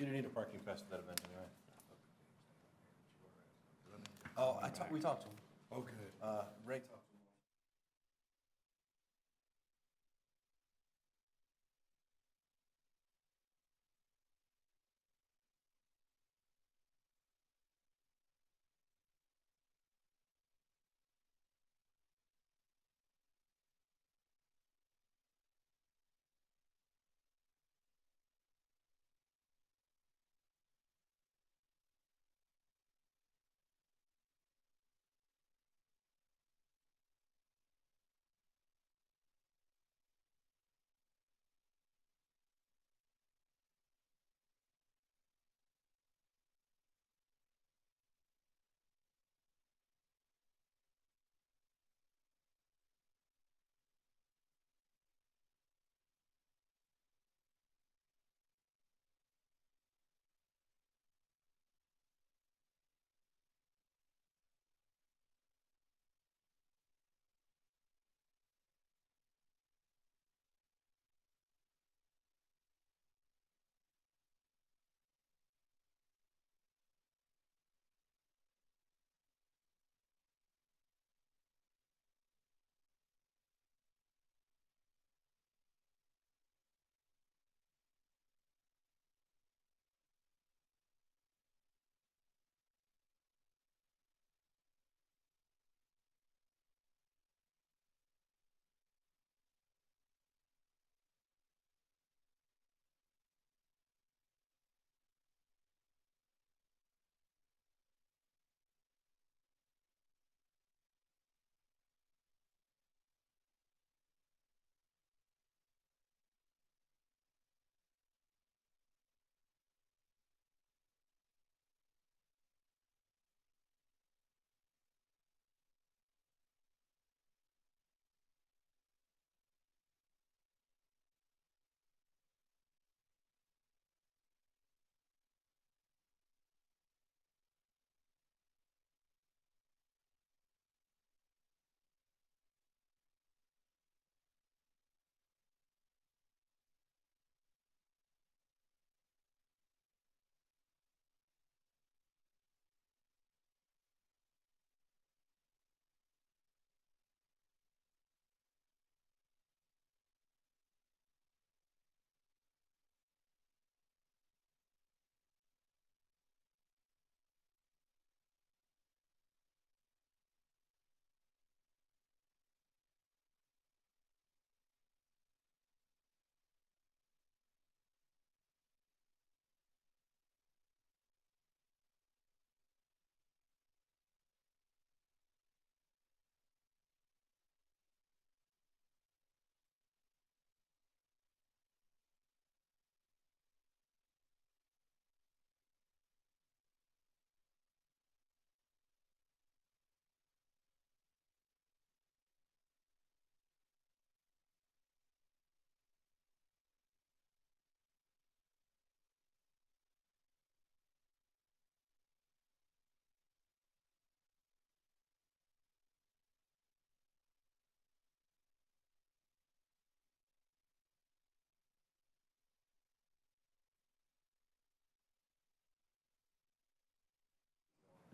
You didn't need a parking pass at that event anyway. Oh, we talked to him. Okay. Ray talked to him.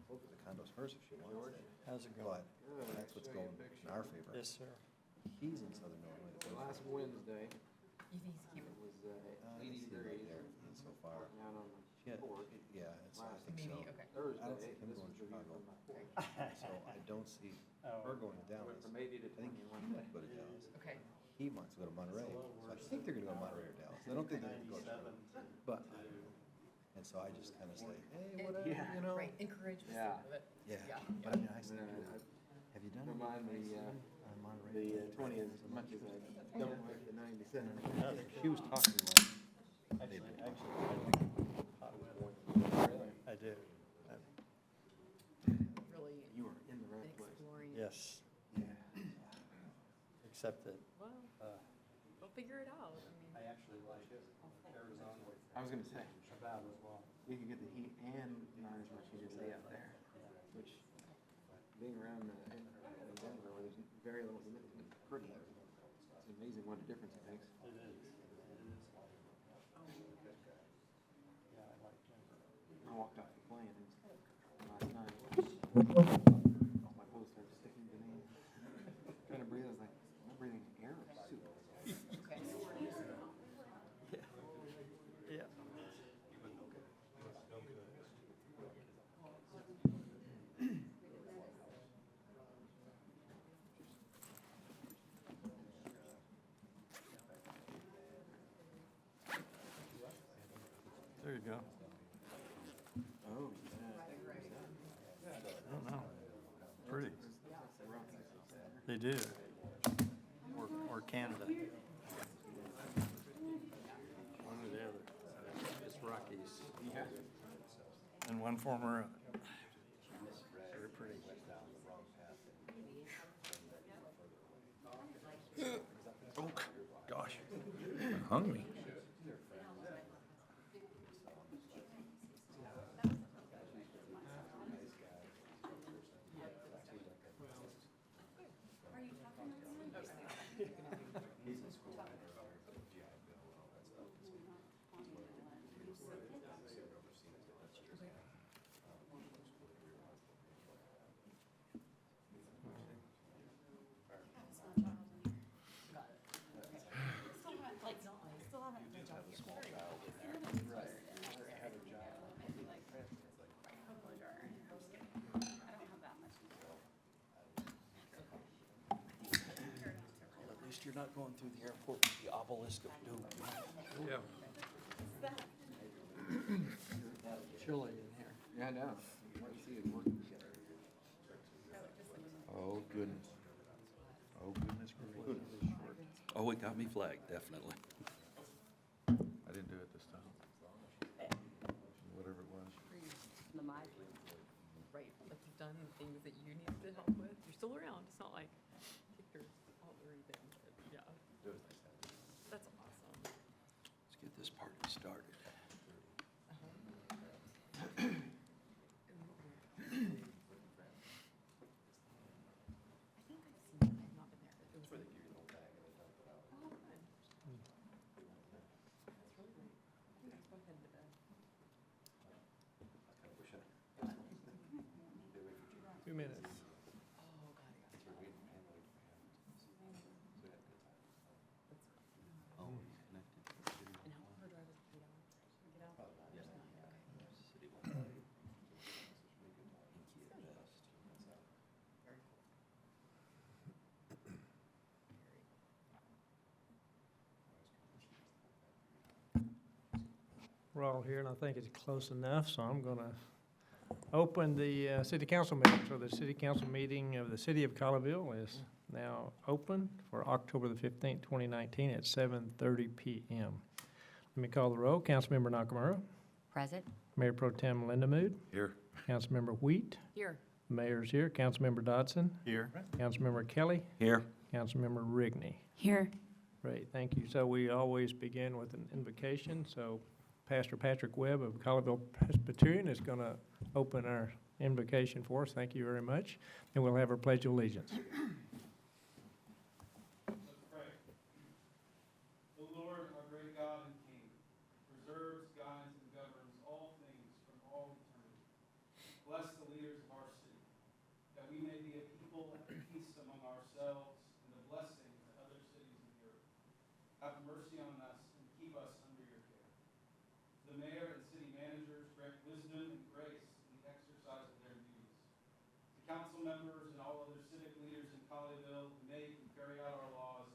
Both of the condos hers if she wants. How's it going? But that's what's going in our favor. Yes, sir. He's in Southern Illinois. The Last Wednesday, You think he's cute? it was I 80 see right degrees there so far. down on Yeah, the porch. yeah, it's, I think Maybe, so. okay. I don't Thursday, see him this going was to the view Chicago. from my porch. So I don't see Oh. her going to I Dallas. went from 80 to I think 20 one he day. might go to Dallas. Okay. He wants to go to Monterey. So I think they're gonna go to Monterey or Dallas. I don't think they're gonna go to Chicago. But, and so I just kind of say, hey, whatever, Yeah. you know? Right, encourage the Yeah. sleep of it. Yeah. Yeah. But I mean, I said, I have you done don't mind anything the, on Monterey? the 20 as much as I don't like the 97. She was talking like, Actually, I think Really? I do. Really You were in the right place. exploring. Yes, Yeah. except that, Well, we'll figure it out. I mean, actually like Arizona I was going to say, about as well. you could get the heat and not as much humidity out there, which being around in Denver where there's very little humidity is pretty. It's amazing what a difference it makes. It is. It is. Yeah, I walked off the plane last night. All my clothes started sticking to me. Trying to breathe, I was like, I'm breathing air or soup. Yeah. There you go. Oh, I don't know. Pretty. They do. Or Canada. One or the other. It's Rockies. yeah. In one form or other. Very pretty. Oh, gosh. It hung me. At least you're not going through the airport with the obelisk of doom. Yeah. Chilly in here. Yeah, I know. I see it working together. Oh, goodness. Oh, goodness gracious. Oh, it got me flagged, definitely. I didn't do it this time. Whatever it was. Right, like you've done the things that you need to help with. You're still around. It's not like kicked her out or anything. But yeah, that's awesome. Let's get this party started. I think I've seen it. I've not been there. It was where they give you the whole bag and they dump it out. Oh, good. That's really great. Okay, let's go ahead to bed. 2 minutes. Oh, got it. That's fine. Oh, he's connected to the city. And how long her drive is 8 hours? Get out? Yeah. Okay. City Hall. Very cool. We're all here, and I think it's close enough, so I'm going to open the city council meeting. So the city council meeting of the city of Colleyville is now open for October the 15th, 2019 at 7:30 PM. Let me call the roll. Councilmember Nakamura, Present. Mayor Pro Tem Linda Mood, Here. Councilmember Wheat, Here. Mayor's here, Councilmember Dodson, Here. Councilmember Kelly, Here. Councilmember Rigney. Here. Great, thank you. So we always begin with an invocation, so Pastor Patrick Webb of Colleyville Presbyterian is going to open our invocation for us. Thank you very much. And we'll have our pledge of allegiance. Let's pray. The Lord, our great God and King, preserves, guides, and governs all things from all eternity. Bless the leaders of our city, that we may be a people at peace among ourselves and a blessing to other cities of the earth. Have mercy on us and keep us under your care. The mayor and city managers grant wisdom and grace in the exercise of their duties. To council members and all other civic leaders in Colleyville who make and carry out our laws,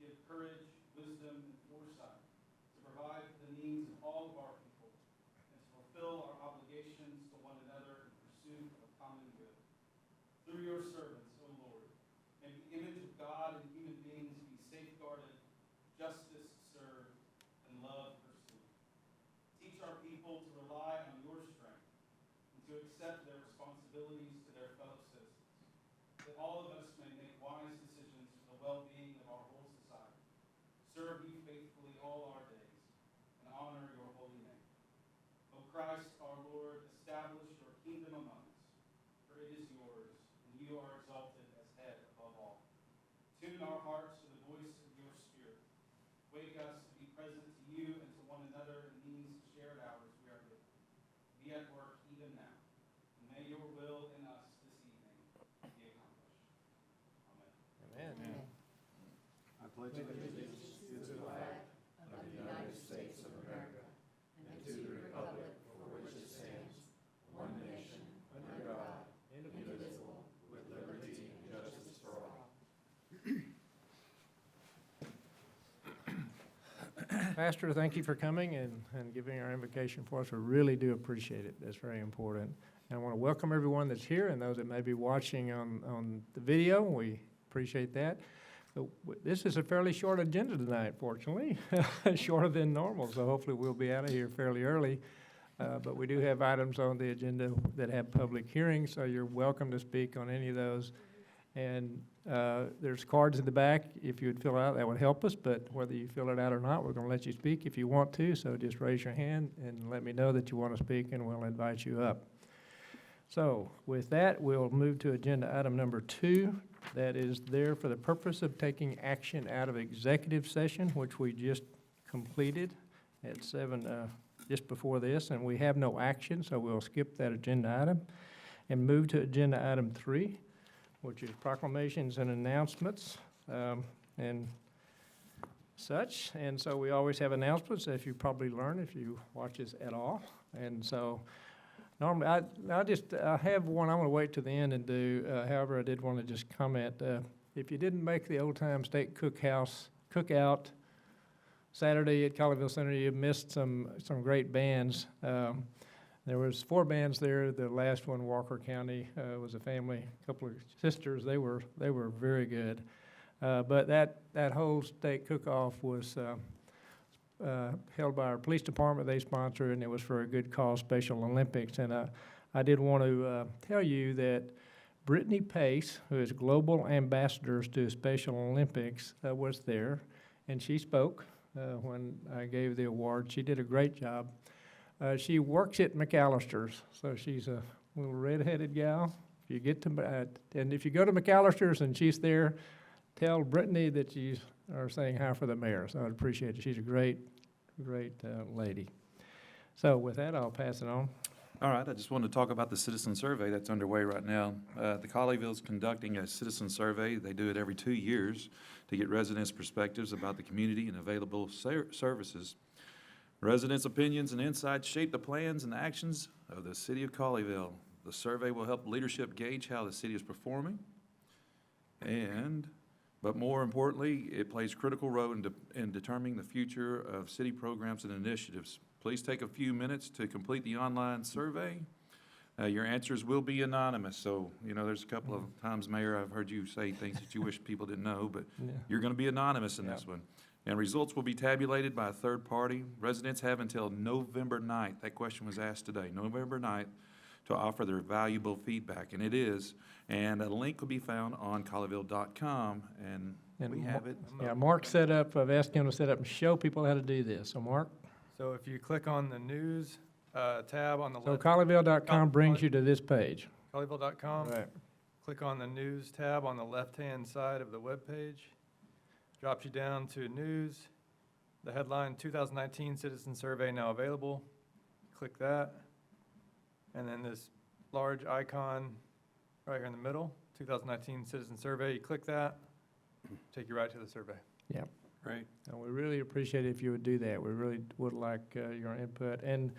give courage, wisdom, and foresight to provide for the needs of all of our people and to fulfill our obligations to one another in pursuit of common good. Through your servants, O Lord, may the image of God in human beings be safeguarded, justice served, and love pursued. Teach our people to rely on your strength and to accept their responsibilities to their fellow citizens, that all of us may make wise decisions for the well-being of our whole society, serve you faithfully all our days, and honor your holy name. O Christ, our Lord, establish your kingdom among us, for it is yours, and you are exalted as head above all. Tune our hearts to the voice of your Spirit. Wake us to be present to you and to one another in these shared hours we are given. Be at work Pastor, thank you for coming and giving our invocation for us. We really do appreciate it. That's very important. And I want to welcome everyone that's here and those that may be watching on the video. We appreciate that. So this is a fairly short agenda tonight, fortunately, shorter than normal, so hopefully we'll be out of here fairly early. But we do have items on the agenda that have public hearings, so you're welcome to speak on any of those. And there's cards in the back. If you would fill it out, that would help us, but whether you fill it out or not, we're going to let you speak if you want to, so just raise your hand and let me know that you want to speak, and we'll invite you up. So with that, we'll move to agenda item number 2. That is there for the purpose of taking action out of executive session, which we just completed at 7, just before this, and we have no action, so we'll skip that agenda item and move to agenda item 3, which is proclamations and announcements and such. And so we always have announcements, as you probably learn if you watch us at all. And so normally, I have one I'm going to wait to the end and do. However, I did want to just comment. If you didn't make the Old Time State Cookout Saturday at Colleyville Center, you missed some great bands. There was 4 bands there. The last one, Walker County, was a family, a couple of sisters. They were very good. But that whole state cook-off was held by our police department. They sponsored, and it was for a good cause, Special Olympics. And I did want to tell you that Brittany Pace, who is global ambassador to Special Olympics, was there, and she spoke when I gave the award. She did a great job. She works at McAllister's, so she's a little red-headed gal. If you get to, and if you go to McAllister's and she's there, tell Brittany that you are saying hi for the mayor. So I'd appreciate it. She's a great lady. So with that, I'll pass it on. All right, I just wanted to talk about the citizen survey that's underway right now. The Colleyville is conducting a citizen survey. They do it every 2 years to get residents' perspectives about the community and available services. Residents' opinions and insights shape the plans and actions of the city of Colleyville. The survey will help leadership gauge how the city is performing, but more importantly, it plays a critical role in determining the future of city programs and initiatives. Please take a few minutes to complete the online survey. Your answers will be anonymous, so, there's a couple of times, Mayor, I've heard you say things that you wish people didn't know, but you're going to be anonymous in this one. And results will be tabulated by a third party. Residents have until November 9th, that question was asked today, November 9th, to offer their valuable feedback, and it is. And a link will be found on Colleyville.com, and we have it. Yeah, Mark set up, I've asked him to set up and show people how to do this. So Mark? So if you click on the news tab on the So left. Colleyville.com brings you to this page. Colleyville.com. Right. Click on the news tab on the left-hand side of the web page. Drops you down to news. The headline, 2019 Citizen Survey now available. Click that. And then this large icon right here in the middle, 2019 Citizen Survey. You click that, take you right to the survey. Yeah. Right. And we really appreciate it if you would do that. We really would like your input. And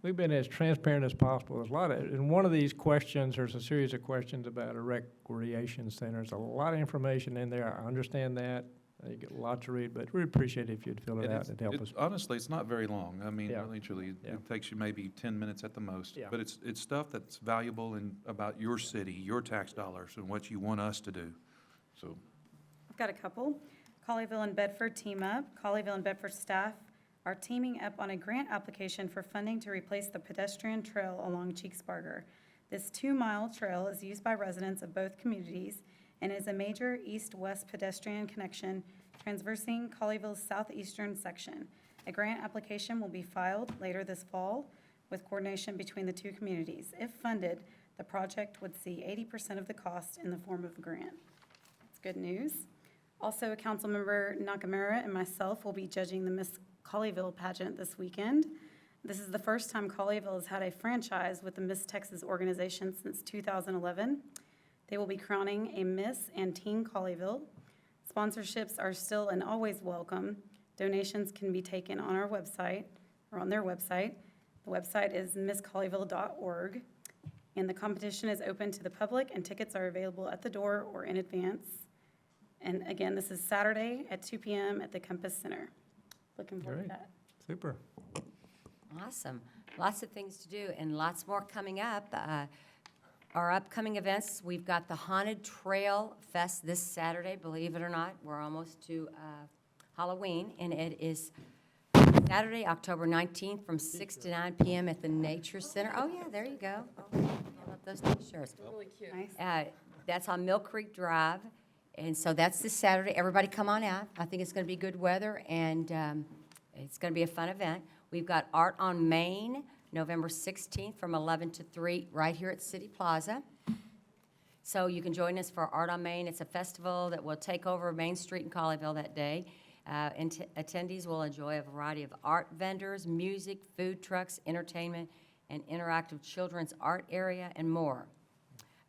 we've been as transparent as possible. There's a lot of, in one of these questions, there's a series of questions about a recreation center. There's a lot of information in there. I understand that. You get a lot to read, but we appreciate it if you'd fill it out and help us. Honestly, it's not very long. I mean, Yeah. really, truly, Yeah. it takes you maybe 10 minutes at the most. Yeah. But it's stuff that's valuable and about your city, your tax dollars, and what you want us to do. So, I've got a couple. Colleyville and Bedford team up. Colleyville and Bedford staff are teaming up on a grant application for funding to replace the pedestrian trail along Cheeksburger. This 2-mile trail is used by residents of both communities and is a major east-west pedestrian connection traversing Colleyville's southeastern section. A grant application will be filed later this fall with coordination between the two communities. If funded, the project would see 80% of the cost in the form of a grant. It's good news. Also, Councilmember Nakamura and myself will be judging the Miss Colleyville pageant this weekend. This is the first time Colleyville has had a franchise with the Miss Texas organization since 2011. They will be crowning a Miss and Teen Colleyville. Sponsorships are still and always welcome. Donations can be taken on our website, or on their website. The website is misscolleyville.org, and the competition is open to the public, and tickets are available at the door or in advance. And again, this is Saturday at 2 p.m. at the Compass Center. Looking forward to Great. that. Super. Awesome. Lots of things to do and lots more coming up. Our upcoming events, we've got the Haunted Trail Fest this Saturday, believe it or not. We're almost to Halloween, and it is Saturday, October 19th from 6 to 9 p.m. at the Nature Center. Oh, yeah, there you go. Oh, I love those T-shirts. Really cute. Nice. That's on Mill Creek Drive, and so that's this Saturday. Everybody come on out. I think it's going to be good weather, and it's going to be a fun event. We've got Art on Main, November 16th from 11 to 3, right here at City Plaza. So you can join us for Art on Main. It's a festival that will take over Main Street in Colleyville that day. Attendees will enjoy a variety of art vendors, music, food trucks, entertainment, and interactive children's art area, and more.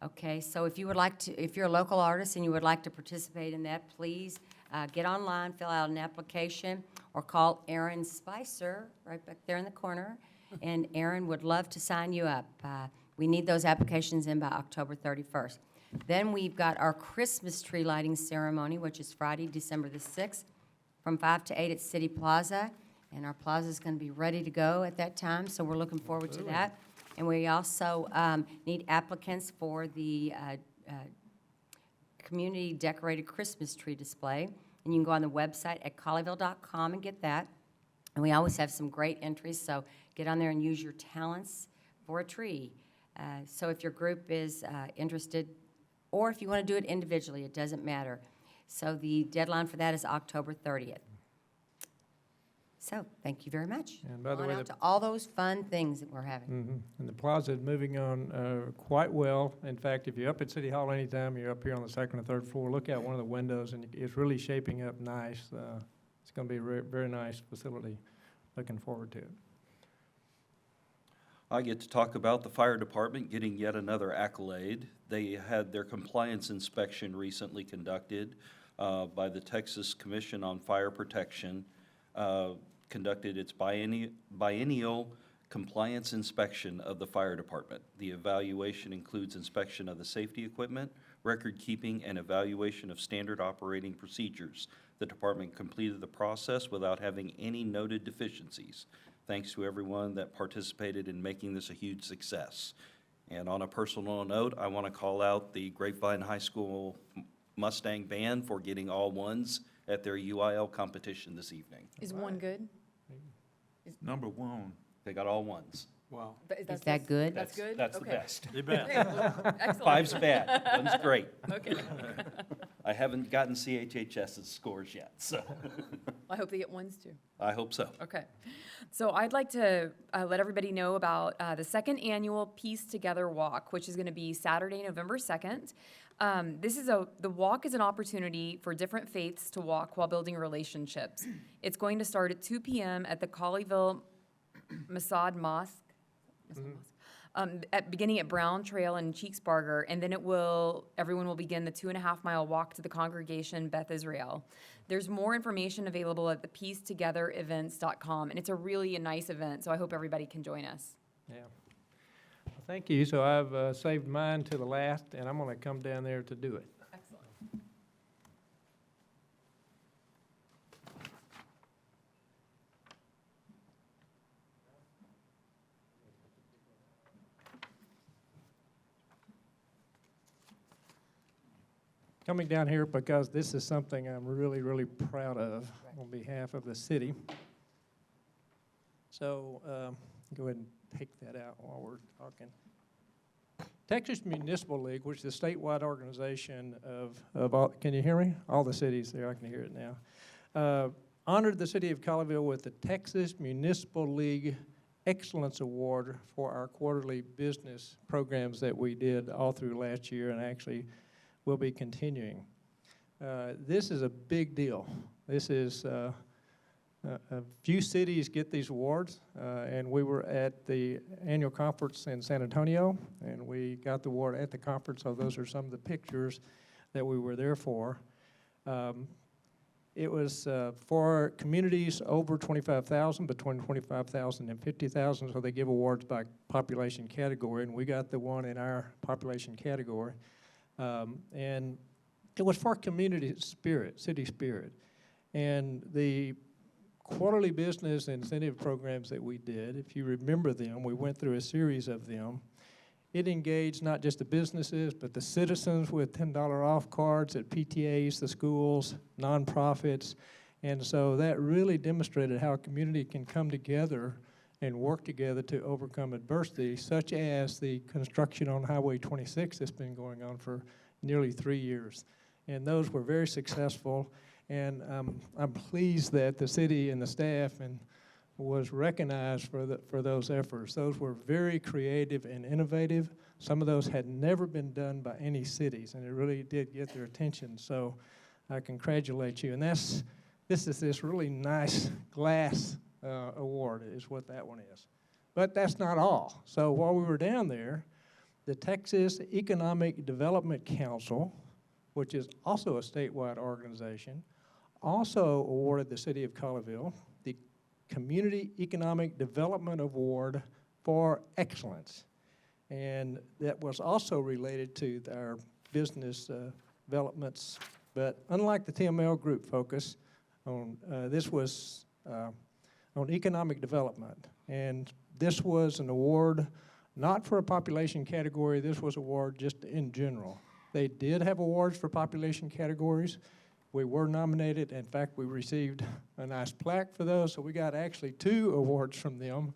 Okay, so if you would like to, if you're a local artist and you would like to participate in that, please get online, fill out an application, or call Aaron Spicer right back there in the corner, and Aaron would love to sign you up. We need those applications in by October 31st. Then we've got our Christmas tree lighting ceremony, which is Friday, December the 6th, from 5 to 8 at City Plaza, and our plaza is going to be ready to go at that time, so we're looking forward to that. And we also need applicants for the community decorated Christmas tree display, and you can go on the website at colleyville.com and get that. And we always have some great entries, so get on there and use your talents for a tree. So if your group is interested, or if you want to do it individually, it doesn't matter. So the deadline for that is October 30th. So, thank you very much. And by the On way, out to all those fun things that we're having. And the plaza is moving on quite well. In fact, if you're up at City Hall anytime, you're up here on the second or third floor, look out one of the windows, and it's really shaping up nice. It's going to be a very, very nice facility. Looking forward to it. I get to talk about the fire department getting yet another accolade. They had their compliance inspection recently conducted by the Texas Commission on Fire Protection. Conducted its biennial compliance inspection of the fire department. The evaluation includes inspection of the safety equipment, record keeping, and evaluation of standard operating procedures. The department completed the process without having any noted deficiencies. Thanks to everyone that participated in making this a huge success. And on a personal note, I want to call out the Grapevine High School Mustang Band for getting all ones at their UIL competition this evening. Is one good? Number one. They got all ones. Wow. Is that good? That's good? That's the Okay. best. Okay, well, excellent. Five's bad, one's great. Okay. I haven't gotten CHHS's scores yet, so I hope they get ones too. I hope so. Okay. So I'd like to let everybody know about the second annual Piece Together Walk, which is going to be Saturday, November 2nd. The walk is an opportunity for different faiths to walk while building relationships. It's going to start at 2 p.m. at the Colleyville Masad Mosque. Beginning at Brown Trail in Cheeksbarger, and then everyone will begin the 2.5-mile walk to the congregation Beth Israel. There's more information available at the piecetogetherevents.com, and it's a really nice event, so I hope everybody can join us. Yeah. Well, thank you. So I've saved mine to the last, and I'm going to come down there to do it. Excellent. Coming down here because this is something I'm really, really proud of on behalf of the city. So go ahead and take that out while we're talking. Texas Municipal League, which is a statewide organization of all, can you hear me? All the cities there, I can hear it now. Honored the city of Colleyville with the Texas Municipal League Excellence Award for our quarterly business programs that we did all through last year, and actually will be continuing. This is a big deal. This is a few cities get these awards, and we were at the annual conference in San Antonio, and we got the award at the conference, so those are some of the pictures that we were there for. It was for communities over 25,000, between 25,000 and 50,000, so they give awards by population category, and we got the one in our population category. And it was for community spirit, city spirit. And the quarterly business incentive programs that we did, if you remember them, we went through a series of them. It engaged not just the businesses, but the citizens with $10 off cards at PTAs, the schools, nonprofits. And so that really demonstrated how a community can come together and work together to overcome adversity, such as the construction on Highway 26 that's been going on for nearly 3 years. And those were very successful. And I'm pleased that the city and the staff was recognized for those efforts. Those were very creative and innovative. Some of those had never been done by any cities, and it really did get their attention. So I congratulate you. And this is this really nice glass award is what that one is. But that's not all. So while we were down there, the Texas Economic Development Council, which is also a statewide organization, also awarded the city of Colleyville the Community Economic Development Award for Excellence. And that was also related to our business developments. But unlike the TML group focus on, this was on economic development. And this was an award not for a population category, this was an award just in general. They did have awards for population categories. We were nominated. In fact, we received a nice plaque for those, so we got actually 2 awards from them.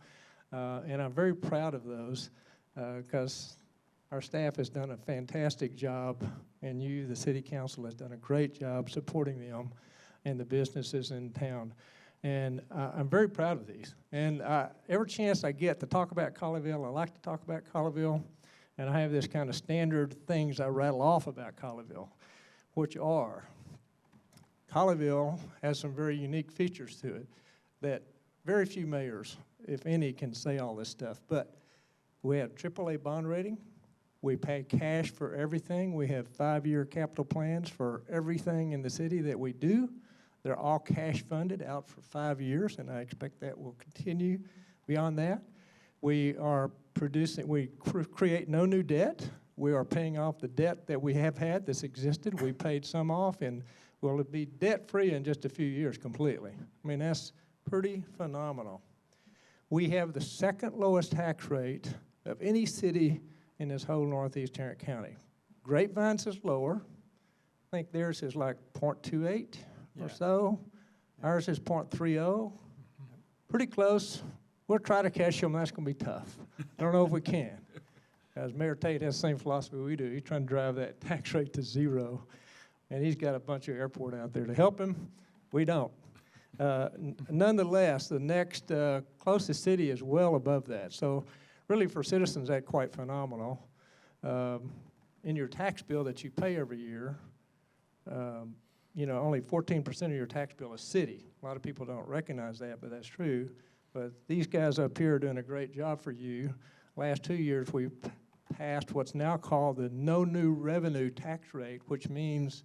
And I'm very proud of those because our staff has done a fantastic job, and you, the city council, has done a great job supporting them and the businesses in town. And I'm very proud of these. And every chance I get to talk about Colleyville, I like to talk about Colleyville. And I have this kind of standard things I rattle off about Colleyville, which are Colleyville has some very unique features to it that very few mayors, if any, can say all this stuff. But we have AAA bond rating. We pay cash for everything. We have 5-year capital plans for everything in the city that we do. They're all cash funded out for 5 years, and I expect that will continue beyond that. We are producing, we create no new debt. We are paying off the debt that we have had that's existed. We paid some off, and we'll be debt-free in just a few years completely. I mean, that's pretty phenomenal. We have the second lowest tax rate of any city in this whole northeast Tarrant County. Grapevine's is lower. I think theirs is like 0.28 or so. Ours is 0.30. Pretty close. We'll try to catch them. That's going to be tough. I don't know if we can. As Mayor Tate has the same philosophy we do. He's trying to drive that tax rate to 0. And he's got a bunch of airport out there to help him. We don't. Nonetheless, the next closest city is well above that. So really for citizens, that's quite phenomenal. In your tax bill that you pay every year, only 14% of your tax bill is city. A lot of people don't recognize that, but that's true. But these guys up here are doing a great job for you. Last 2 years, we've passed what's now called the no new revenue tax rate, which means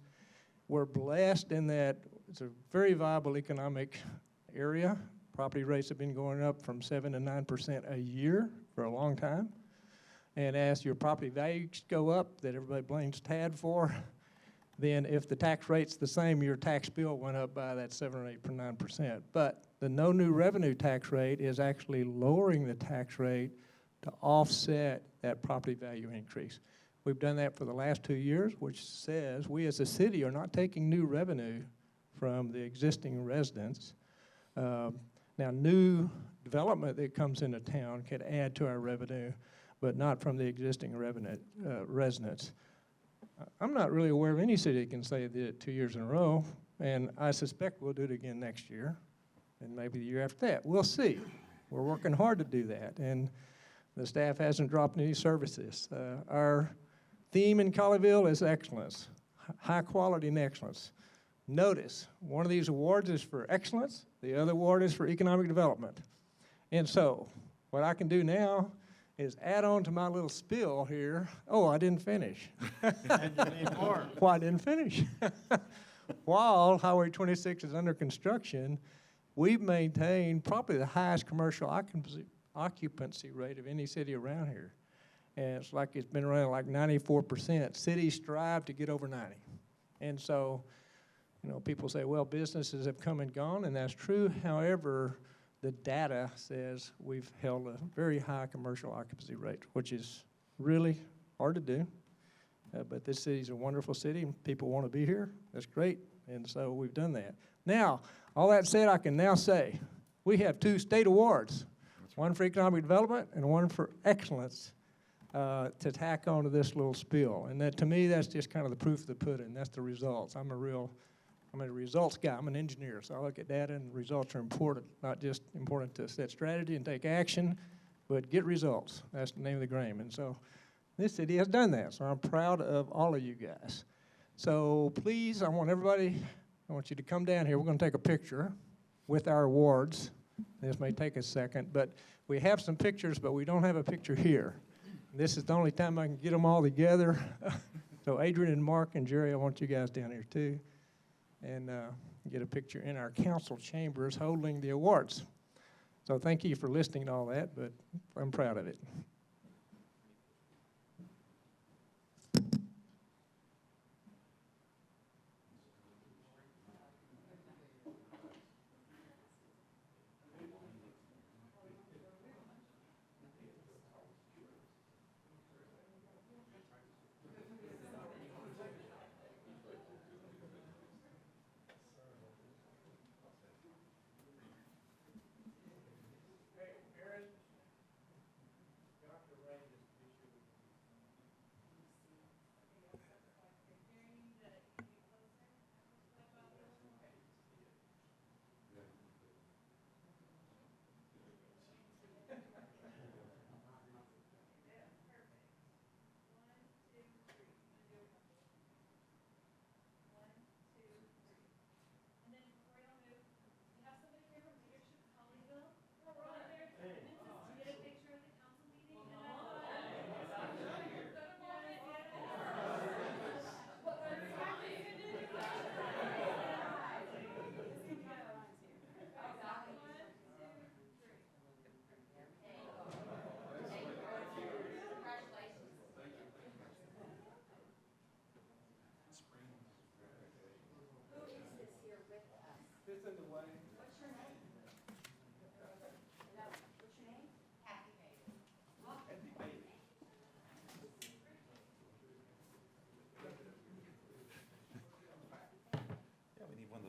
we're blessed in that it's a very viable economic area. Property rates have been going up from 7 to 9% a year for a long time. And as your property values go up, that everybody blames Tad for, then if the tax rate's the same, your tax bill went up by that 7 or 8 or 9%. But the no new revenue tax rate is actually lowering the tax rate to offset that property value increase. We've done that for the last 2 years, which says we as a city are not taking new revenue from the existing residents. Now, new development that comes into town can add to our revenue, but not from the existing residents. I'm not really aware of any city that can say they did it 2 years in a row, and I suspect we'll do it again next year, and maybe the year after that. We'll see. We're working hard to do that, and the staff hasn't dropped any services. Our theme in Colleyville is excellence, high quality and excellence. Notice, one of these awards is for excellence, the other award is for economic development. And so, what I can do now is add on to my little spiel here. Oh, I didn't finish. And you need more. Well, I didn't finish. while Highway 26 is under construction, we've maintained probably the highest commercial occupancy rate of any city around here. And it's like it's been around like 94%. Cities strive to get over 90. And so, you know, people say, well, businesses have come and gone, and that's true. However, the data says we've held a very high commercial occupancy rate, which is really hard to do. But this city's a wonderful city, and people want to be here. That's great. And so we've done that. Now, all that said, I can now say we have 2 state awards, one for economic development and one for excellence to tack onto this little spiel. And that, to me, that's just kind of the proof of the pudding. That's the results. I'm a results guy. I'm an engineer, so I look at data, and results are important. Not just important to set strategy and take action, but get results. That's the name of the game. And so this city has done that, so I'm proud of all of you guys. So please, I want you to come down here. We're going to take a picture with our awards. This may take a second, but we have some pictures, but we don't have a picture here. This is the only time I can get them all together. So Adrian and Mark and Jerry, I want you guys down here too, and get a picture in our council chambers holding the awards. So thank you for listening to all that, but I'm proud of it.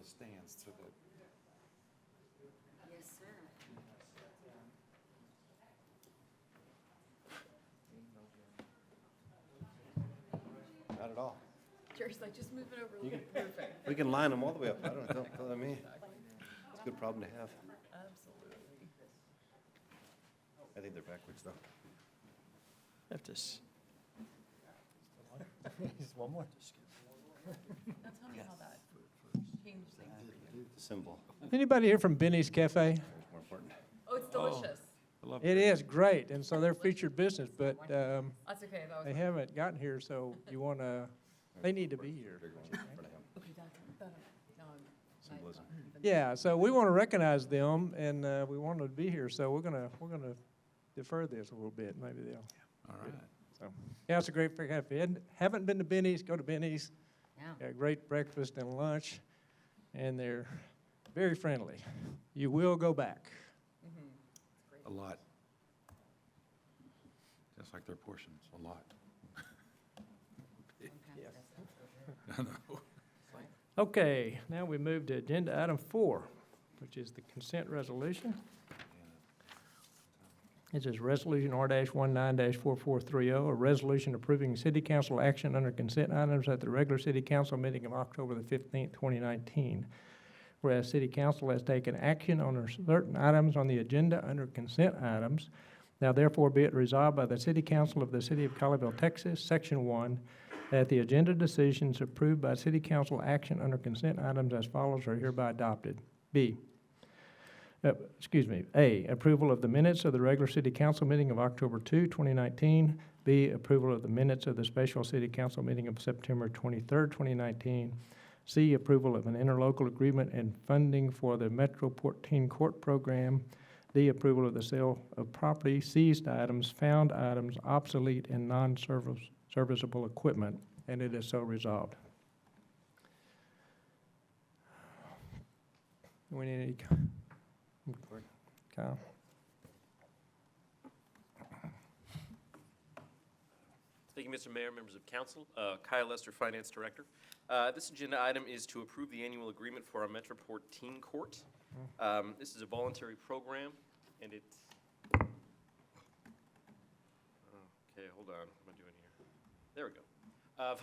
Stands to the. Yes, sir. Not at all. Jerry's like, just move it over a little bit. Perfect. We can line them all the way up. I don't tell me. It's a good problem to have. Absolutely. I think they're backwards though. Have to just one more. Now tell me how that changed things for you. Symbol. Anybody here from Benny's Cafe? It's more important. Oh, it's delicious. I love It is great, and so they're featured business, but That's okay. That was they haven't gotten here, so you want to, they need to be here. Bigger one in front of him. okay. Now I'm Symbolism. Yeah, so we want to recognize them, and we want them to be here, so we're gonna defer this a little bit. Maybe they'll. All right. So yeah, it's a great cafe. Haven't been to Benny's? Go to Benny's. Yeah. Got great breakfast and lunch, and they're very friendly. You will go back. A lot. Just like their portions, a lot. I know. Okay, now we move to agenda item 4, which is the consent resolution. It is Resolution R-19-4430, a resolution approving city council action under consent items at the regular city council meeting of October the 15th, 2019. Whereas city council has taken action on certain items on the agenda under consent items, now therefore be it resolved by the city council of the city of Colleyville, Texas, Section 1, that the agenda decisions approved by city council action under consent items as follows are hereby adopted. A, approval of the minutes of the regular city council meeting of October 2, 2019. B, approval of the minutes of the special city council meeting of September 23, 2019. C, approval of an interlocal agreement and funding for the Metro 14 Court Program. D, approval of the sale of property, seized items, found items, obsolete, and non-serviceable equipment, and it is so resolved. We need any, Kyle? Thank you, Mr. Mayor, members of council. Kyle Lester, Finance Director. This agenda item is to approve the annual agreement for our Metroport Teen Court. This is a voluntary program, and it's... Okay, hold on. What am I doing here? There we go.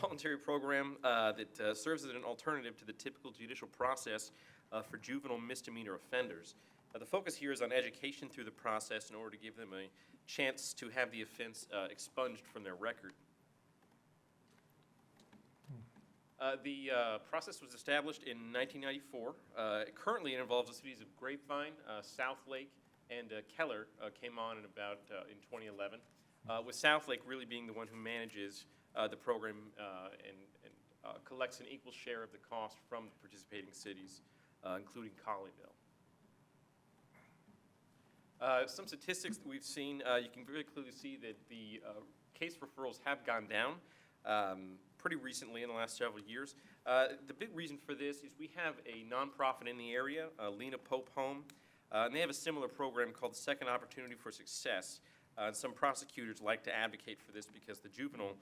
Voluntary program that serves as an alternative to the typical judicial process for juvenile misdemeanor offenders. The focus here is on education through the process in order to give them a chance to have the offense expunged from their record. The process was established in 1994. Currently, it involves the cities of Grapevine, Southlake, and Keller came on in about in 2011, with Southlake really being the one who manages the program and collects an equal share of the cost from the participating cities, including Colleyville. Some statistics that we've seen, you can very clearly see that the case referrals have gone down pretty recently in the last several years. The big reason for this is we have a nonprofit in the area, Lena Pope Home, and they have a similar program called the Second Opportunity for Success. And some prosecutors like to advocate for this because the juvenile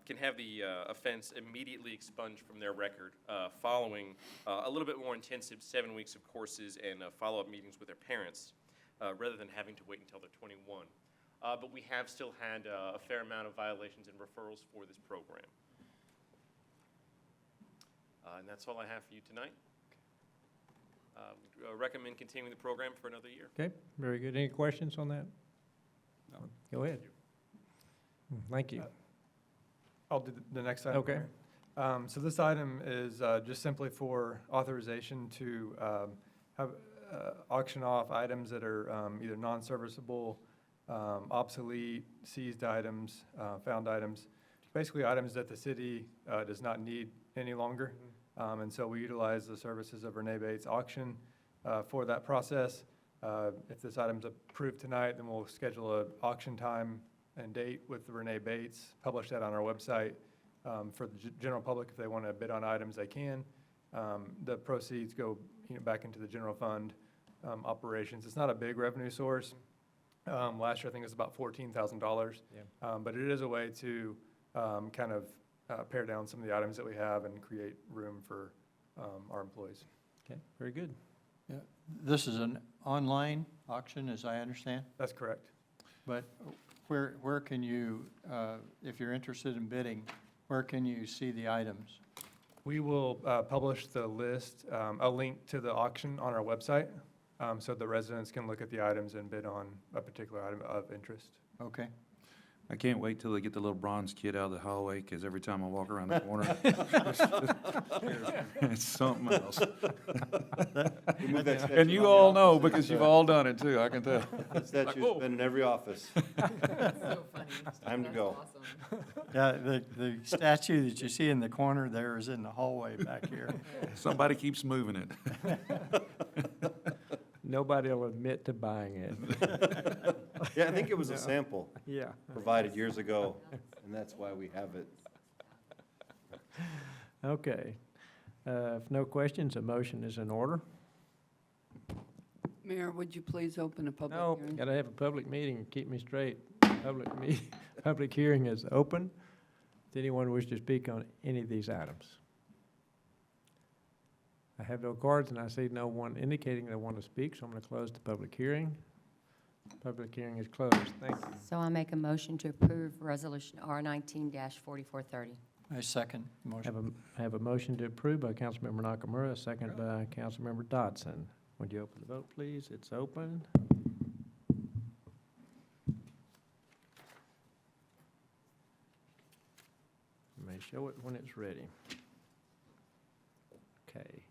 can have the offense immediately expunged from their record following a little bit more intensive 7 weeks of courses and follow-up meetings with their parents, rather than having to wait until they're 21. But we have still had a fair amount of violations and referrals for this program. And that's all I have for you tonight. We recommend continuing the program for another year. Okay, very good. Any questions on that? No. Go ahead. Thank you. I'll do the next item. Okay. So this item is just simply for authorization to have auction off items that are either non-serviceable, obsolete, seized items, found items, basically items that the city does not need any longer. And so we utilize the services of Renee Bates Auction for that process. If this item's approved tonight, then we'll schedule an auction time and date with Renee Bates, publish that on our website for the general public. If they want to bid on items, they can. The proceeds go back into the general fund operations. It's not a big revenue source. Last year, I think it was about $14,000. Yeah. But it is a way to kind of pare down some of the items that we have and create room for our employees. Okay, very good. Yeah. This is an online auction, as I understand? That's correct. But where can you, if you're interested in bidding, where can you see the items? We will publish the list, a link to the auction on our website, so the residents can look at the items and bid on a particular item of interest. Okay. I can't wait till they get the little bronze kid out of the hallway, because every time I walk around the corner, it's something else. And you all know, because you've all done it too, I can tell. That statue's been in every office. That's so funny. Time to go. Awesome. Yeah, the statue that you see in the corner there is in the hallway back here. Somebody keeps moving it. Nobody will admit to buying it. Yeah, I think it was a sample Yeah. provided years ago, and that's why we have it. Okay. If no questions, a motion is in order. Mayor, would you please open a public No, hearing? gotta have a public meeting, keep me straight. Public hearing is open. Does anyone wish to speak on any of these items? I have no cards, and I see no one indicating they want to speak, so I'm going to close the public hearing. Public hearing is closed. Thank you. So I make a motion to approve Resolution R19-4430. I second motion. Have a motion to approve by Councilmember Nakamura, second by Councilmember Dodson. Would you open the vote, please? It's open. You may show it when it's ready. Okay,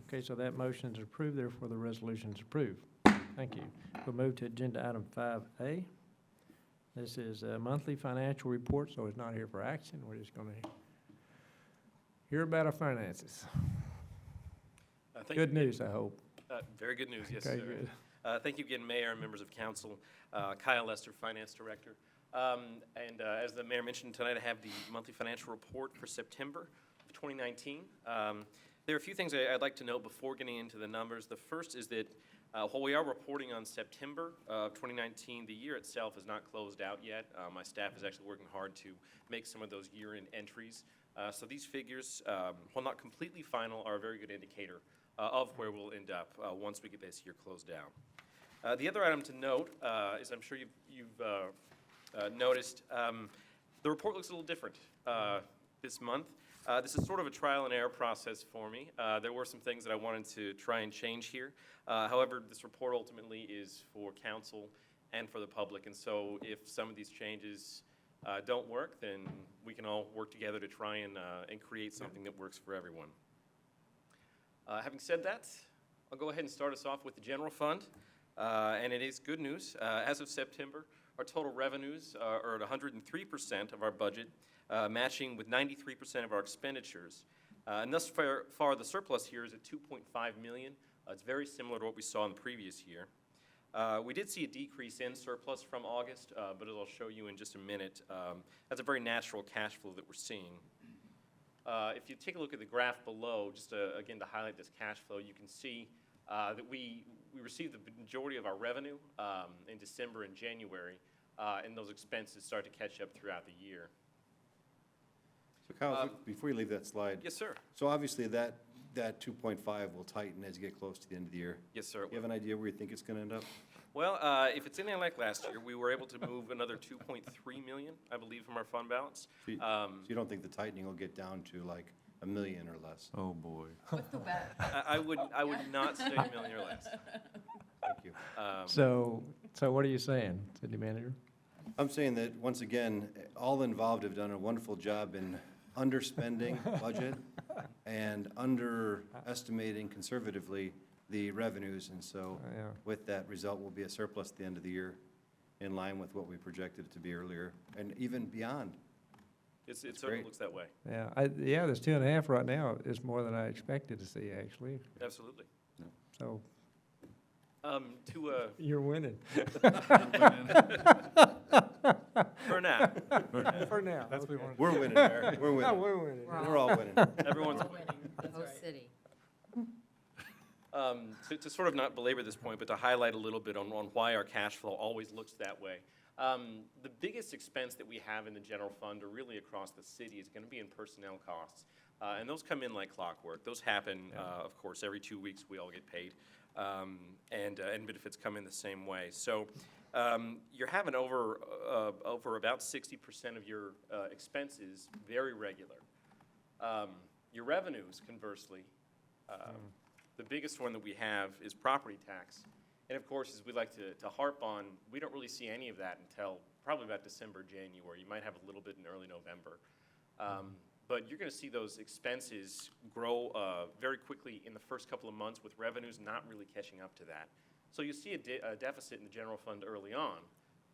okay, so that motion is approved, therefore the resolution is approved. Thank you. We'll move to agenda item 5A. This is a monthly financial report, so it's not here for action. We're just going to hear about our finances. Thank Good you. news, I hope. Very good news, yes, Okay, sir. good. Thank you again, Mayor and members of council. Kyle Lester, Finance Director. As the mayor mentioned tonight, I have the monthly financial report for September of 2019. There are a few things I'd like to note before getting into the numbers. The first is that while we are reporting on September of 2019, the year itself is not closed out yet. My staff is actually working hard to make some of those year-end entries. So these figures, while not completely final, are a very good indicator of where we'll end up once we get this year closed out. The other item to note is, I'm sure you've noticed, the report looks a little different this month. This is sort of a trial and error process for me. There were some things that I wanted to try and change here. However, this report ultimately is for council and for the public, and so if some of these changes don't work, then we can all work together to try and create something that works for everyone. Having said that, I'll go ahead and start us off with the general fund, and it is good news. As of September, our total revenues are at 103% of our budget, matching with 93% of our expenditures. And thus far, the surplus here is at $2.5 million. It's very similar to what we saw in the previous year. We did see a decrease in surplus from August, but as I'll show you in just a minute, that's a very natural cash flow that we're seeing. If you take a look at the graph below, just again to highlight this cash flow, you can see that we received the majority of our revenue in December and January, and those expenses start to catch up throughout the year. So Kyle, before you leave that slide. Yes, sir. So obviously that 2.5 will tighten as you get close to the end of the year. Yes, sir. Do you have an idea where you think it's going to end up? Well, if it's anything like last year, we were able to move another $2.3 million, I believe, from our fund balance. So you don't think the tightening will get down to like $1 million or less? Oh, boy. What's the bet? I would not say $1 million or less. Thank you. So what are you saying, city manager? I'm saying that, once again, all involved have done a wonderful job in underspending budget and underestimating conservatively the revenues, and so Yeah. with that result will be a surplus at the end of the year in line with what we projected it to be earlier, and even beyond. It certainly great. looks that way. Yeah, this 2.5 right now is more than I expected to see, actually. Absolutely. So You're winning. For now. For now. That's what we want. We're winning there. We're winning. We're winning. We're all winning. Everyone's winning. Host city. To sort of not belabor this point, but to highlight a little bit on why our cash flow always looks that way. The biggest expense that we have in the general fund, or really across the city, is going to be in personnel costs. And those come in like clockwork. Those happen, of course, every 2 weeks we all get paid. And benefits come in the same way. So you're having over about 60% of your expenses very regular. Your revenues, conversely, the biggest one that we have is property tax. And of course, as we like to harp on, we don't really see any of that until probably about December, January. You might have a little bit in early November. But you're going to see those expenses grow very quickly in the first couple of months, with revenues not really catching up to that. So you see a deficit in the general fund early on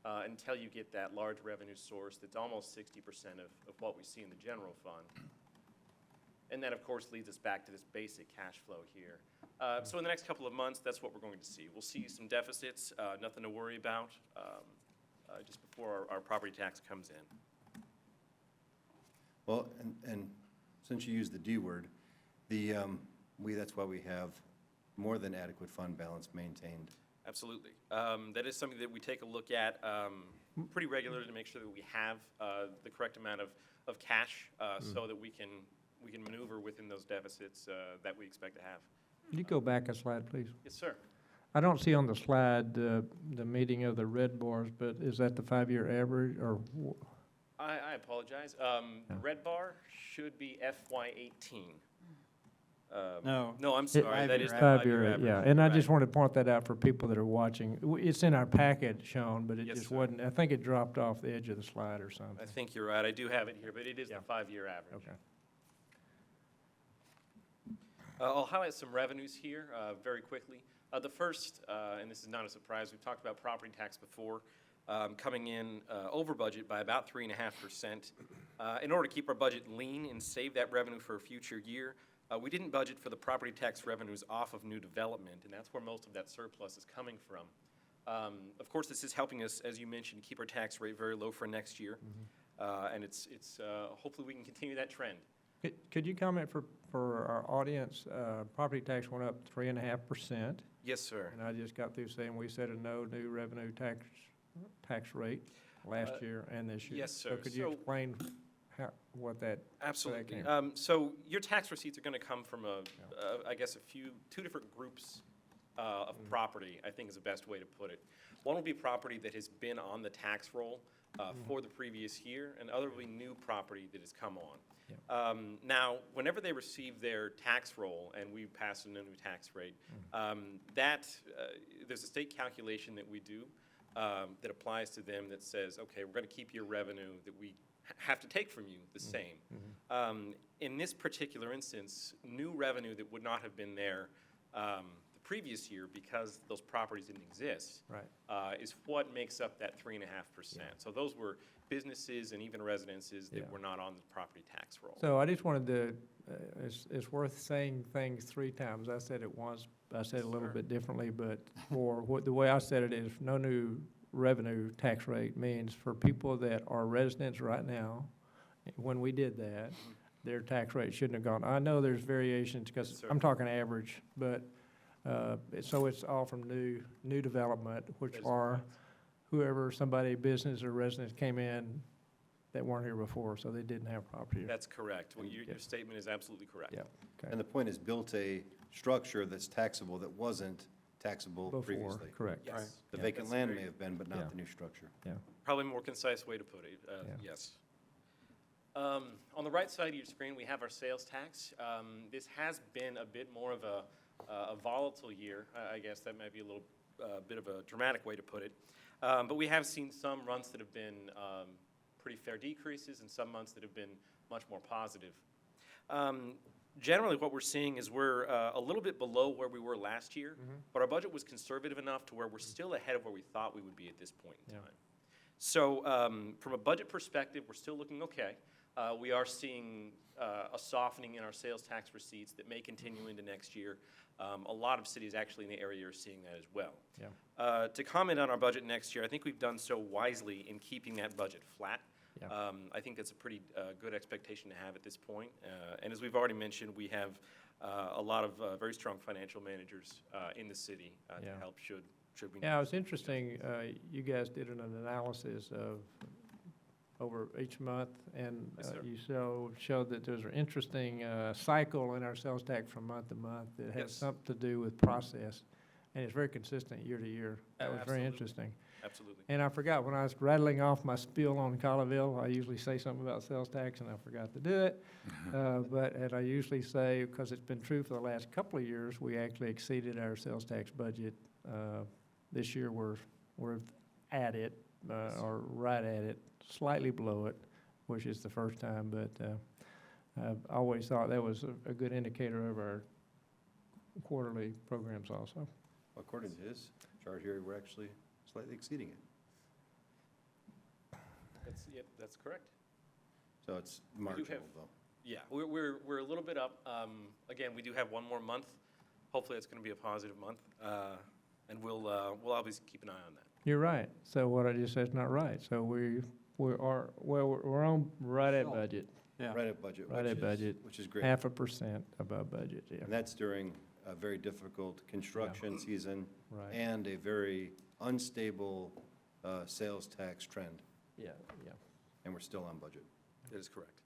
until you get that large revenue source that's almost 60% of what we see in the general fund. And that, of course, leads us back to this basic cash flow here. So in the next couple of months, that's what we're going to see. We'll see some deficits, nothing to worry about, just before our property tax comes in. Well, and since you used the D word, that's why we have more than adequate fund balance maintained. Absolutely. That is something that we take a look at pretty regularly to make sure that we have the correct amount of cash so that we can maneuver within those deficits that we expect to have. Could you go back a slide, please? Yes, sir. I don't see on the slide the meeting of the red bars, but is that the 5-year average, or? I apologize. The red bar should be FY18. No. No, I'm sorry. That is the 5-year, average. yeah. And I Right. just want to point that out for people that are watching. It's in our packet shown, but it Yes, just sir. wasn't, I think it dropped off the edge of the slide or something. I think you're right. I do have it here, but it is the 5-year average. Okay. I'll highlight some revenues here very quickly. The first, and this is not a surprise, we've talked about property tax before, coming in over budget by about 3.5%. In order to keep our budget lean and save that revenue for a future year, we didn't budget for the property tax revenues off of new development, and that's where most of that surplus is coming from. Of course, this is helping us, as you mentioned, keep our tax rate very low for next year, and it's hopefully we can continue that trend. Could you comment for our audience, property tax went up 3.5%, Yes, sir. and I just got through saying we set a no new revenue tax rate last year and this year. yes, So sir. could you So- explain what that? Absolutely. came So your tax receipts are going to come from I guess two different groups of property, I think is the best way to put it. One will be property that has been on the tax roll for the previous year, and other will be new property that has come on. Now, whenever they receive their tax roll and we pass a new tax rate, there's a state calculation that we do that applies to them that says, okay, we're going to keep your revenue that we have to take from you the same. In this particular instance, new revenue that would not have been there the previous year because those properties didn't exist is what makes up that 3.5%. So those were businesses and even residences that were not on the property tax roll. So I just wanted to, it's worth saying things 3 times. I said it once, I said it a little bit differently, but the way I said it is no new revenue tax rate means for people that are residents right now, when we did that, their tax rate shouldn't have gone. I know there's variations because I'm talking average, but so it's all from new development, which are whoever, somebody, business or residents came in that weren't here before, so they didn't have property. That's correct. Well, your statement is absolutely correct. Yeah. And the point is built a structure that's taxable that wasn't taxable Before, previously. correct. Yes. The Yeah, vacant that's land very- may have been, but not Yeah. the new structure. Probably a more concise way to put it, yes. On the right side of your screen, we have our sales tax. This has been a bit more of a volatile year. I guess that might be a little bit of a dramatic way to put it. But we have seen some months that have been pretty fair decreases and some months that have been much more positive. Generally, what we're seeing is we're a little bit below where we were last year, but our budget was conservative enough to where we're still ahead of where we thought we would be at this point in time. So from a budget perspective, we're still looking okay. We are seeing a softening in our sales tax receipts that may continue into next year. A lot of cities actually in the area are seeing that as well. To comment on our budget next year, I think we've done so wisely in keeping that budget flat. I think that's a pretty good expectation to have at this point. And as we've already mentioned, we have a lot of very strong financial managers in the city to help should we need. Yeah, it was interesting, you guys did an analysis of over each month, and you showed that there's an interesting cycle in our sales tax from month to month that has something to do with process, and it's very consistent year to year. That was very interesting. Absolutely. And I forgot, when I was rattling off my spiel on Colleyville, I usually say something about sales tax, and I forgot to do it. And I usually say, because it's been true for the last couple of years, we actually exceeded our sales tax budget. This year, we're at it, or right at it, slightly below it, which is the first time, but I've always thought that was a good indicator of our quarterly programs also. According to his chart here, we're actually slightly exceeding it. That's correct. So it's marginal, though. Yeah, we're a little bit up. Again, we do have one more month. Hopefully, it's going to be a positive month, and we'll always keep an eye on that. You're right. So what I just said is not right. So we're on right at budget. Yeah. Right at budget. Right at budget. Which is great. 0.5% above budget, yeah. And that's during a very difficult construction season Right. and a very unstable sales tax trend, Yeah. and we're still on budget. That is correct.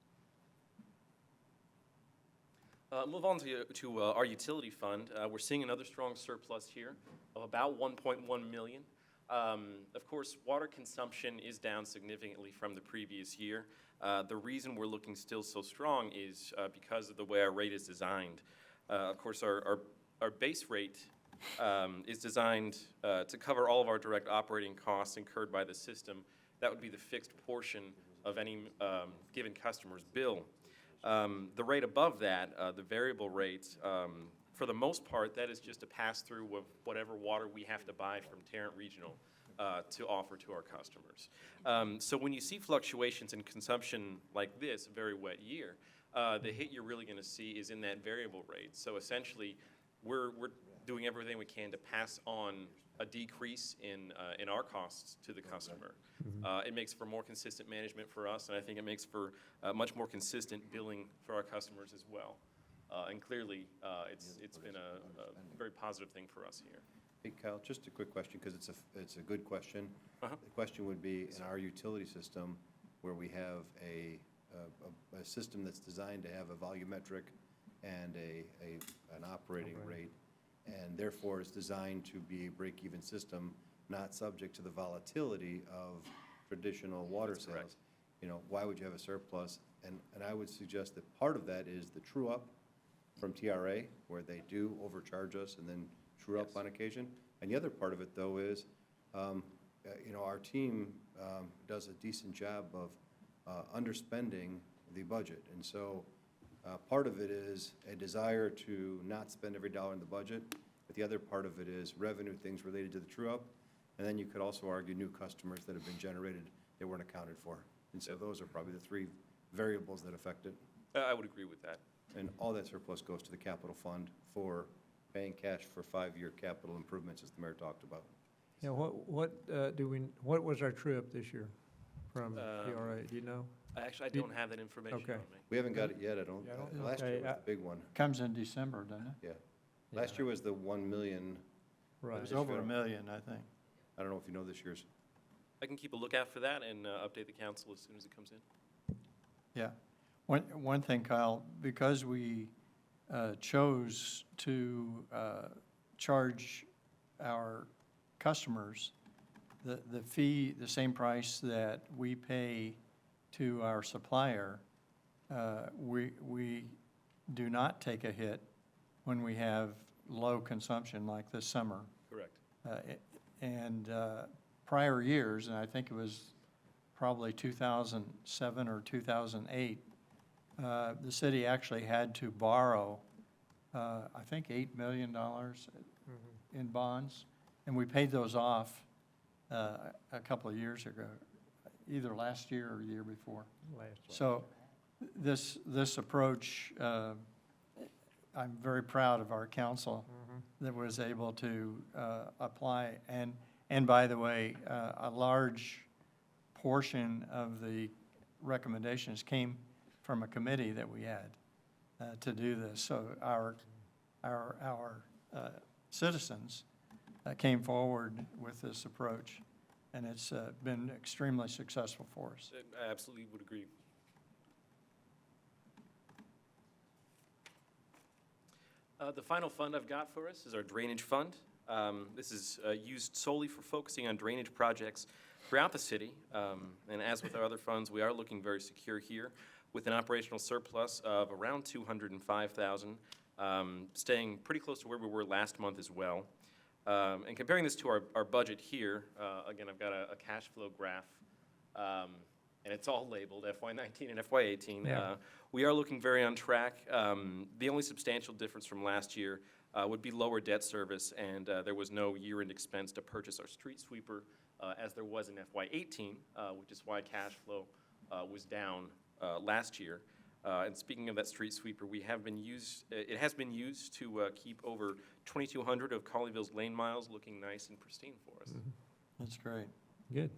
Move on to our utility fund. We're seeing another strong surplus here of about 1.1 million. Of course, water consumption is down significantly from the previous year. The reason we're looking still so strong is because of the way our rate is designed. Of course, our base rate is designed to cover all of our direct operating costs incurred by the system. That would be the fixed portion of any given customer's bill. The rate above that, the variable rate, for the most part, that is just a pass-through of whatever water we have to buy from Tarrant Regional. to offer to our customers. So when you see fluctuations in consumption like this, a very wet year, the hit you're really going to see is in that variable rate. So essentially, we're doing everything we can to pass on a decrease in our costs to the customer. It makes for more consistent management for us, and I think it makes for much more consistent billing for our customers as well. And clearly, it's been a very positive thing for us here. Hey, Kyle, just a quick question, because it's a good question. The question would be, in our utility system, where we have a system that's designed to have a volumetric and an operating rate, and therefore is designed to be a break-even system, not subject to the volatility of traditional water That's correct. sales. You know, why would you have a surplus? And I would suggest that part of that is the true-up from TRA, where they do overcharge us and then true up on occasion. And the other part of it, though, is, you know, our team does a decent job of underspending the budget. And so part of it is a desire to not spend every dollar in the budget, but the other part of it is revenue things related to the true-up. And then you could also argue new customers that have been generated that weren't accounted for. And so those are probably the three variables that affect it. I would agree with that. And all that surplus goes to the capital fund for paying cash for 5-year capital improvements, as the mayor talked about. Yeah, what was our true-up this year from PRA, do you know? Actually, I don't have that information Okay. on me. We haven't got it yet, I don't. Yeah, I don't- Last year okay, was the big one, Comes in December, doesn't it? yeah. Last year was the 1 million. It Right. was over 1 million, I think. I don't know if you know this year's. I can keep a lookout for that and update the council as soon as it comes in. Yeah. One thing, Kyle, because we chose to charge our customers the fee, the same price that we pay to our supplier, we do not take a hit when we have low consumption like this summer. Correct. And prior years, and I think it was probably 2007 or 2008, the city actually had to borrow, I think, $8 million in bonds, and we paid those off a couple of years ago, either last year or the year before. So this approach, I'm very proud of our council that was able to apply. And by the way, a large portion of the recommendations came from a committee that we had to do this. So our citizens came forward with this approach, and it's been extremely successful for us. I absolutely would agree. The final fund I've got for us is our drainage fund. This is used solely for focusing on drainage projects throughout the city. And as with our other funds, we are looking very secure here with an operational surplus of around $205,000, staying pretty close to where we were last month as well. And comparing this to our budget here, again, I've got a cash flow graph, and it's all labeled FY19 and FY18. Yeah. We are looking very on track. The only substantial difference from last year would be lower debt service, and there was no year-end expense to purchase our street sweeper as there was in FY18, which is why cash flow was down last year. And speaking of that street sweeper, it has been used to keep over 2,200 of Colleyville's lane miles looking nice and pristine for us. That's great. Good.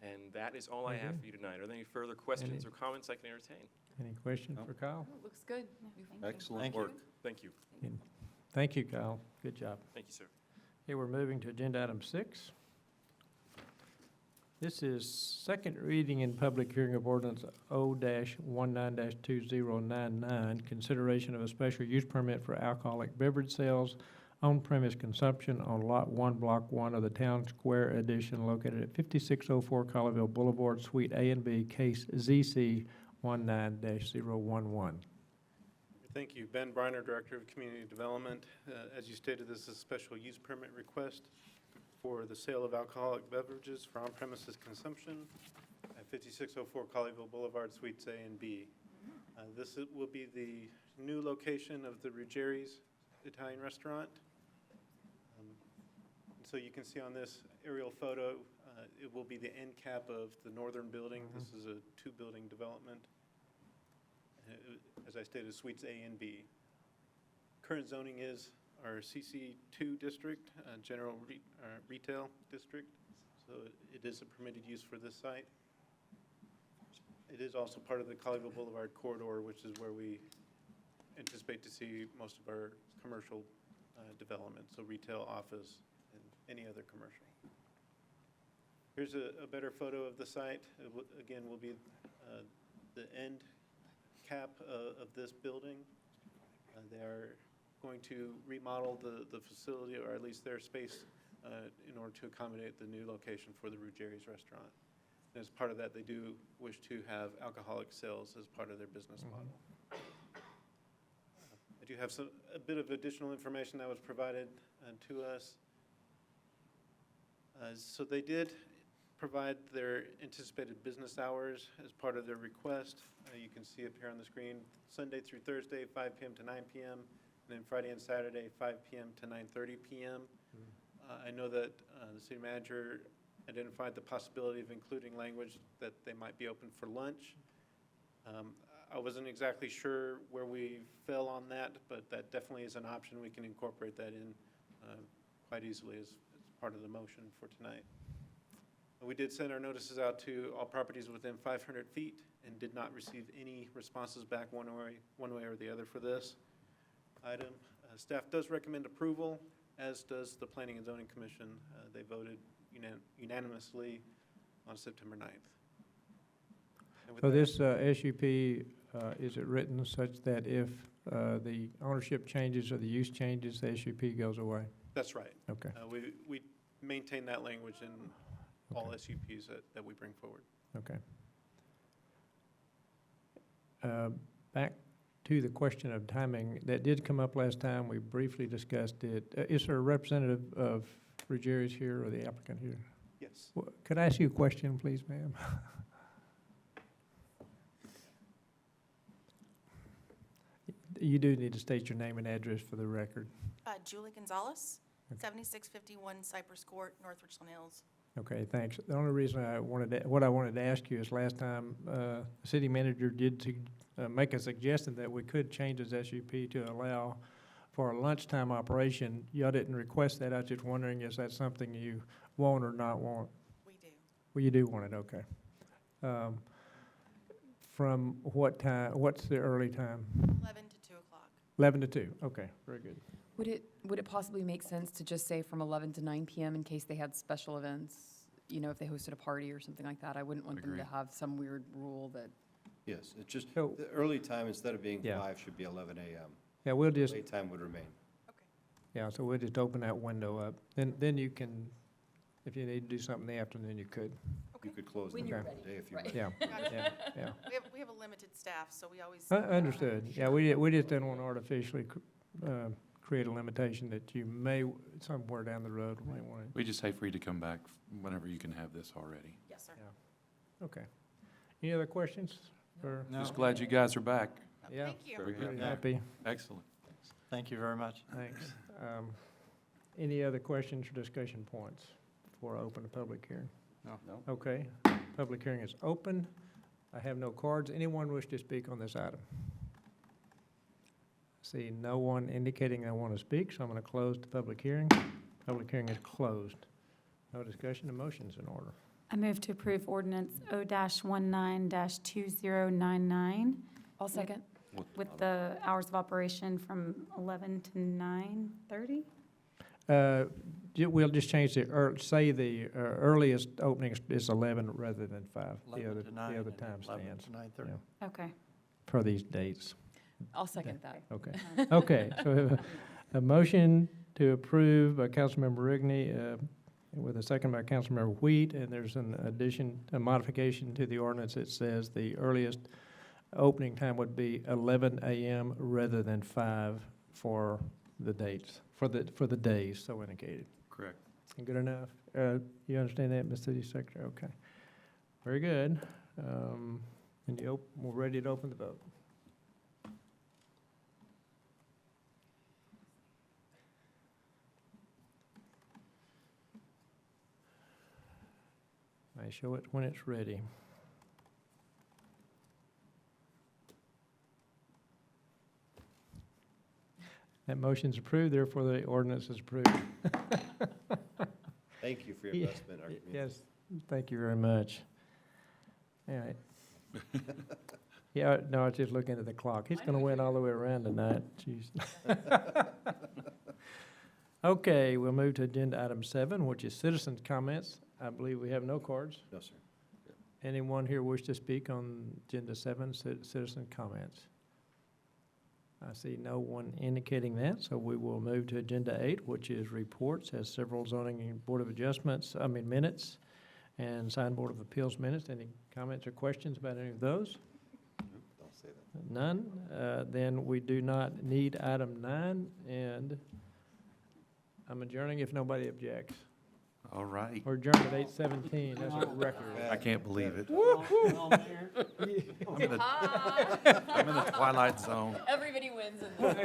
And that is all I have for you tonight. Are there any further questions or comments I can entertain? Any questions for Kyle? Looks good. Excellent Thank you. work. Thank you. Thank you, Kyle. Good job. Thank you, sir. Okay, we're moving to agenda item 6. This is second reading and public hearing of ordinance O-19-2099, consideration of a special use permit for alcoholic beverage sales on-premise consumption on Lot 1, Block 1 of the Town Square Edition located at 5604 Colleyville Boulevard, Suite A and B, case ZC 19-011. Thank you. Ben Briner, Director of Community Development. As you stated, this is a special use permit request for the sale of alcoholic beverages for on-premises consumption at 5604 Colleyville Boulevard, Suites A and B. This will be the new location of the Ruggieri's Italian restaurant. so you can see on this aerial photo, it will be the end cap of the northern building. This is a two-building development. As I stated, suites A and B. Current zoning is our CC2 district, general retail district. So it is a permitted use for this site. It is also part of the Colleyville Boulevard corridor, which is where we anticipate to see most of our commercial development, so retail, office, and any other commercial. Here's a better photo of the site. Again, will be the end cap of this building. They are going to remodel the facility, or at least their space, in order to accommodate the new location for the Ruggieri's restaurant. And as part of that, they do wish to have alcoholic sales as part of their business model. I do have a bit of additional information that was provided to us. So they did provide their anticipated business hours as part of their request. You can see up here on the screen, Sunday through Thursday, 5 p.m. to 9 p.m., and then Friday and Saturday, 5 p.m. to 9:30 p.m. I know that the city manager identified the possibility of including language that they might be open for lunch. I wasn't exactly sure where we fell on that, but that definitely is an option. We can incorporate that in quite easily as part of the motion for tonight. We did send our notices out to all properties within 500 feet and did not receive any responses back one way or the other for this item. Staff does recommend approval, as does the Planning and Zoning Commission. They voted unanimously on September 9th. And with So that- this SUP, is it written such that if the ownership changes or the use changes, the SUP goes away? That's right. Okay. We maintain that language in all Okay. SUPs that we bring forward. Okay. Back to the question of timing, that did come up last time, we briefly discussed it. Is there a representative of Ruggieri's here or the applicant here? Yes. Could I ask you a question, please, ma'am? You do need to state your name and address for the record. Julie Gonzalez, Okay. 7651 Cypress Court, North Richland Hills. Okay, thanks. The only reason what I wanted to ask you is last time, the city manager did make a suggestion that we could change his SUP to allow for a lunchtime operation. Y'all didn't request that. I was just wondering, is that something you want or not want? We do. Well, you do want it, okay. From what time, what's the early time? 11 to 2 o'clock. 11 to 2, okay, very good. Would it possibly make sense to just say from 11 to 9 p.m. in case they had special events? You know, if they hosted a party or something like that, I wouldn't want them to Agree. have some weird rule that. Yes, it's just, So- the early time, instead of being Yeah. 5, should be 11 a.m. Yeah, we'll just, Late time would remain. yeah, so we'll just open that window up. Then you can, if you need to do something in the afternoon, you could. You could close When the you're Okay. ready, day if you right. want. Yeah, Gotcha. yeah. We have a limited staff, so we always. Understood. Yeah, we just didn't want to artificially create a limitation that you may, somewhere down the road, might want We just hate for you to come back whenever you can have this already. Yes, sir. to. Okay. Any other questions? Or, Just glad you guys are back. yeah, Thank you. Very good. pretty happy. Excellent. Thank you very much. Thanks. Any other questions or discussion points before I open the public hearing? No? Okay, public hearing is open. I have no cards. Anyone wish to speak on this item? See no one indicating they want to speak, so I'm going to close the public hearing. Public hearing is closed. No discussion, the motion's in order. I move to approve ordinance O-19-2099 I'll second. with the hours of operation from 11 to 9:30? We'll just change say the earliest opening is 11 rather than 5. 11 to 9 The other and time 11 stands. to 9:30. Yeah, Okay. for these dates. I'll second that. Okay. Okay, so we have a motion to approve by Councilmember Rigney, with a second by Councilmember Wheat, and there's an addition, a modification to the ordinance that says the earliest opening time would be 11 a.m. rather than 5 for the dates, for the days so indicated. Correct. Good enough? You understand that, Mr. City Secretary? Okay. Very good. And we're ready to open the vote. Okay, show it when it's ready. That motion's approved, therefore the ordinance is approved. Thank you for your Yeah, investment in our community. Yes, thank you very much. All right. Yeah, no, I was just looking at the clock. He's gonna win all the way around tonight. Jeez. Okay, we'll move to agenda item 7, which is citizens' comments. I believe we have no cards. No, sir. Anyone here wish to speak on agenda 7, citizen comments? I see no one indicating that, so we will move to agenda 8, which is reports, has several zoning and board of adjustments, minutes, and signed board of appeals minutes. Any comments or questions about any of those? Don't say that. None? Then we do not need item 9, and I'm adjourning if nobody objects. All right. We're adjourned at 8:17, that's a record. I can't believe it. Woo-hoo. I'm in the twilight zone. Everybody wins in this.